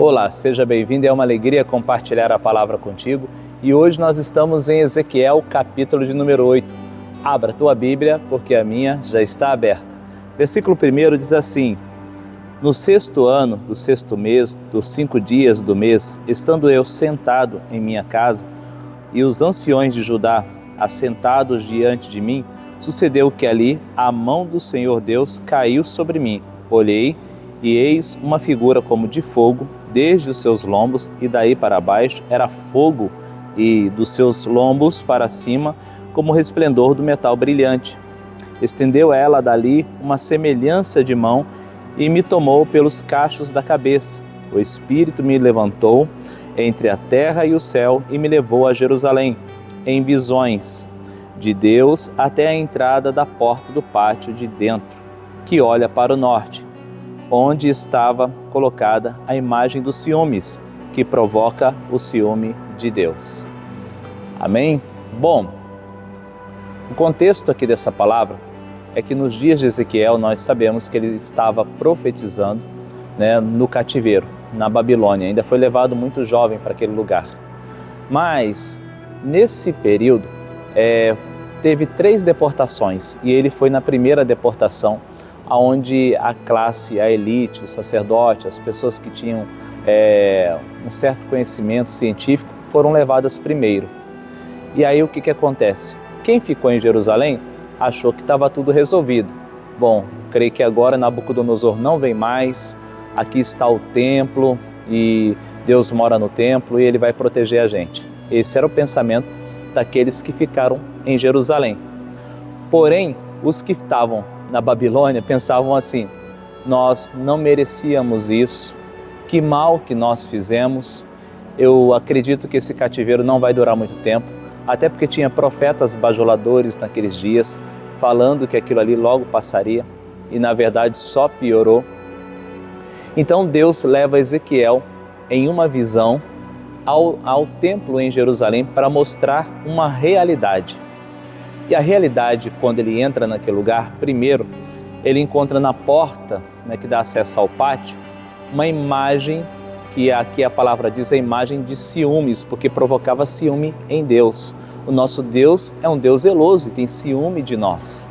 Olá, seja bem-vindo, é uma alegria compartilhar a palavra contigo e hoje nós estamos em Ezequiel, capítulo de número 8. Abra a tua Bíblia, porque a minha já está aberta. Versículo 1 diz assim: No sexto ano do sexto mês, dos 5 dias do mês, estando eu sentado em minha casa e os anciões de Judá assentados diante de mim, sucedeu que ali a mão do Senhor Deus caiu sobre mim. Olhei e eis uma figura como de fogo, desde os seus lombos e daí para baixo era fogo, e dos seus lombos para cima como resplendor do metal brilhante. Estendeu ela dali uma semelhança de mão e me tomou pelos cachos da cabeça. O Espírito me levantou entre a terra e o céu e me levou a Jerusalém, em visões de Deus até a entrada da porta do pátio de dentro, que olha para o norte, onde estava colocada a imagem dos ciúmes, que provoca o ciúme de Deus. Amém? Bom, o contexto aqui dessa palavra é que nos dias de Ezequiel nós sabemos que ele estava profetizando, no cativeiro, na Babilônia. Ainda foi levado muito jovem para aquele lugar. Mas, nesse período, teve 3 deportações e ele foi na primeira deportação, onde a classe, a elite, o sacerdote, as pessoas que tinham um certo conhecimento científico foram levadas primeiro. E aí o que acontece? Quem ficou em Jerusalém achou que estava tudo resolvido. Bom, creio que agora Nabucodonosor não vem mais, aqui está o templo e Deus mora no templo e ele vai proteger a gente. Esse era o pensamento daqueles que ficaram em Jerusalém. Porém, os que estavam na Babilônia pensavam assim: nós não merecíamos isso, que mal que nós fizemos. Eu acredito que esse cativeiro não vai durar muito tempo, até porque tinha profetas bajuladores naqueles dias, falando que aquilo ali logo passaria, e na verdade só piorou. Então Deus leva Ezequiel em uma visão ao templo em Jerusalém para mostrar uma realidade. E a realidade, quando ele entra naquele lugar, primeiro, ele encontra na porta, que dá acesso ao pátio, uma imagem que aqui a palavra diz a imagem de ciúmes, porque provocava ciúme em Deus. O nosso Deus é um Deus zeloso e tem ciúme de nós.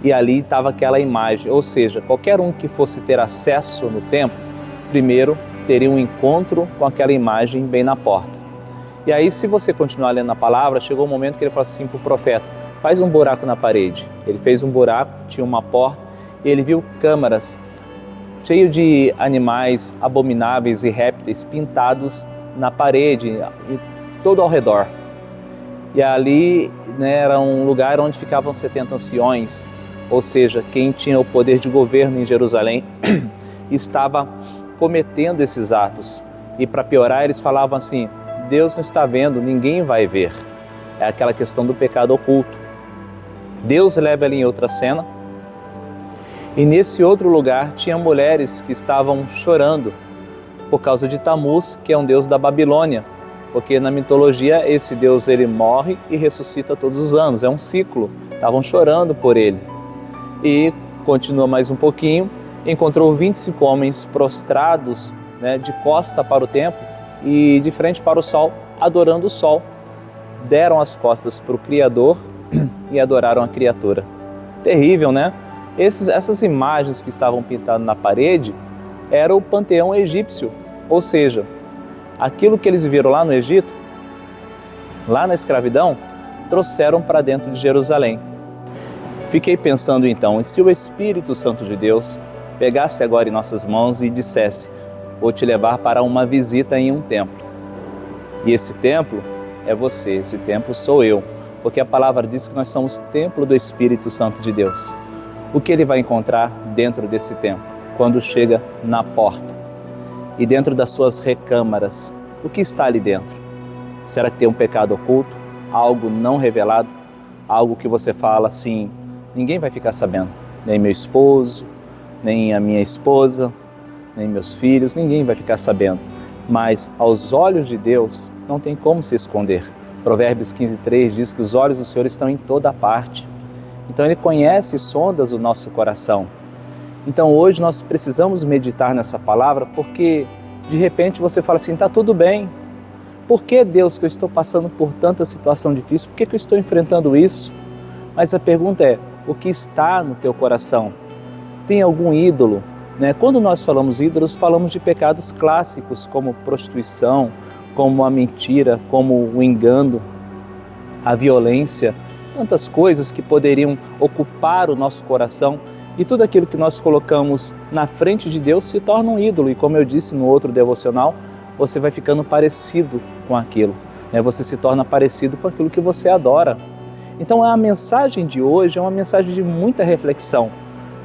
E ali estava aquela imagem, ou seja, qualquer um que fosse ter acesso no templo, primeiro teria um encontro com aquela imagem bem na porta. E aí, se você continuar lendo a palavra, chegou um momento que ele falou assim para o profeta: faz um buraco na parede. Ele fez um buraco, tinha uma porta, e ele viu câmaras cheias de animais abomináveis e répteis pintados na parede e todo ao redor. E ali era um lugar onde ficavam 70 anciões, ou seja, quem tinha o poder de governo em Jerusalém estava cometendo esses atos. E para piorar, eles falavam assim: Deus não está vendo, ninguém vai ver. É aquela questão do pecado oculto. Deus leva ali em outra cena, e nesse outro lugar tinha mulheres que estavam chorando por causa de Tamuz, que é um deus da Babilônia, porque na mitologia esse deus ele morre e ressuscita todos os anos, é um ciclo, estavam chorando por ele. E continua mais um pouquinho, encontrou 25 homens prostrados, de costa para o templo e de frente para o sol, adorando o sol. Deram as costas para o Criador e adoraram a criatura. Terrível, né? Essas imagens que estavam pintadas na parede era o panteão egípcio, ou seja, aquilo que eles viram lá no Egito, lá na escravidão, trouxeram para dentro de Jerusalém. Fiquei pensando então, e se o Espírito Santo de Deus pegasse agora em nossas mãos e dissesse: vou te levar para uma visita em um templo. E esse templo é você, esse templo sou eu, porque a palavra diz que nós somos templo do Espírito Santo de Deus. O que ele vai encontrar dentro desse templo, quando chega na porta? E dentro das suas recâmaras, o que está ali dentro? Será que tem um pecado oculto? Algo não revelado? Algo que você fala assim: ninguém vai ficar sabendo, nem meu esposo, nem a minha esposa, nem meus filhos, ninguém vai ficar sabendo. Mas aos olhos de Deus não tem como se esconder. Provérbios 15:3 diz que os olhos do Senhor estão em toda parte. Então Ele conhece e sonda o nosso coração. Então hoje nós precisamos meditar nessa palavra, porque De repente você fala assim, tá tudo bem. Por que, Deus, que eu estou passando por tanta situação difícil? Por que eu estou enfrentando isso? Mas a pergunta é, o que está no teu coração? Tem algum ídolo? Quando nós falamos ídolos, falamos de pecados clássicos, como prostituição, como a mentira, como o engano, a violência, tantas coisas que poderiam ocupar o nosso coração, e tudo aquilo que nós colocamos na frente de Deus se torna um ídolo, e como eu disse no outro devocional, você vai ficando parecido com aquilo, você se torna parecido com aquilo que você adora. Então a mensagem de hoje é uma mensagem de muita reflexão,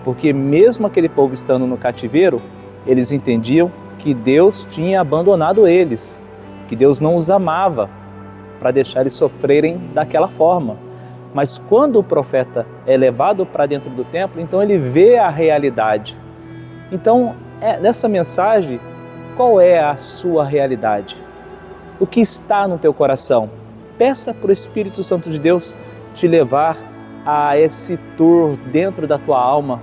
porque mesmo aquele povo estando no cativeiro, eles entendiam que Deus tinha abandonado eles, que Deus não os amava para deixar eles sofrerem daquela forma. Mas quando o profeta é levado para dentro do templo, então ele vê a realidade. Então, nessa mensagem, qual é a sua realidade? O que está no teu coração? Peça para o Espírito Santo de Deus te levar a esse tour dentro da tua alma.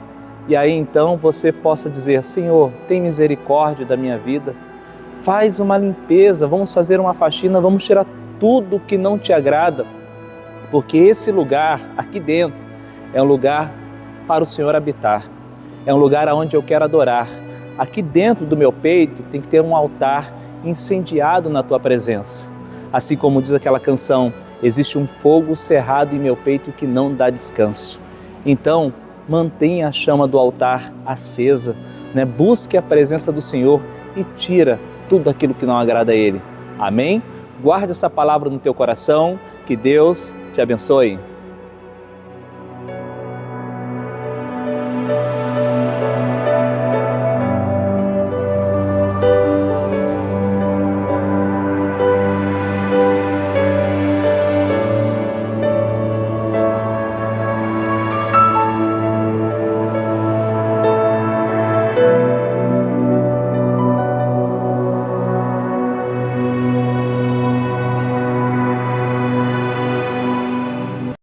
E aí então você possa dizer, Senhor, tem misericórdia da minha vida. Faz uma limpeza, vamos fazer uma faxina, vamos tirar tudo que não te agrada. Porque esse lugar aqui dentro é um lugar para o Senhor habitar. É um lugar onde eu quero adorar. Aqui dentro do meu peito tem que ter um altar incendiado na tua presença. Assim como diz aquela canção, existe um fogo cerrado em meu peito que não dá descanso. Então, mantenha a chama do altar acesa, Busque a presença do Senhor e tira tudo aquilo que não agrada a Ele. Amém? Guarde essa palavra no teu coração. Que Deus te abençoe.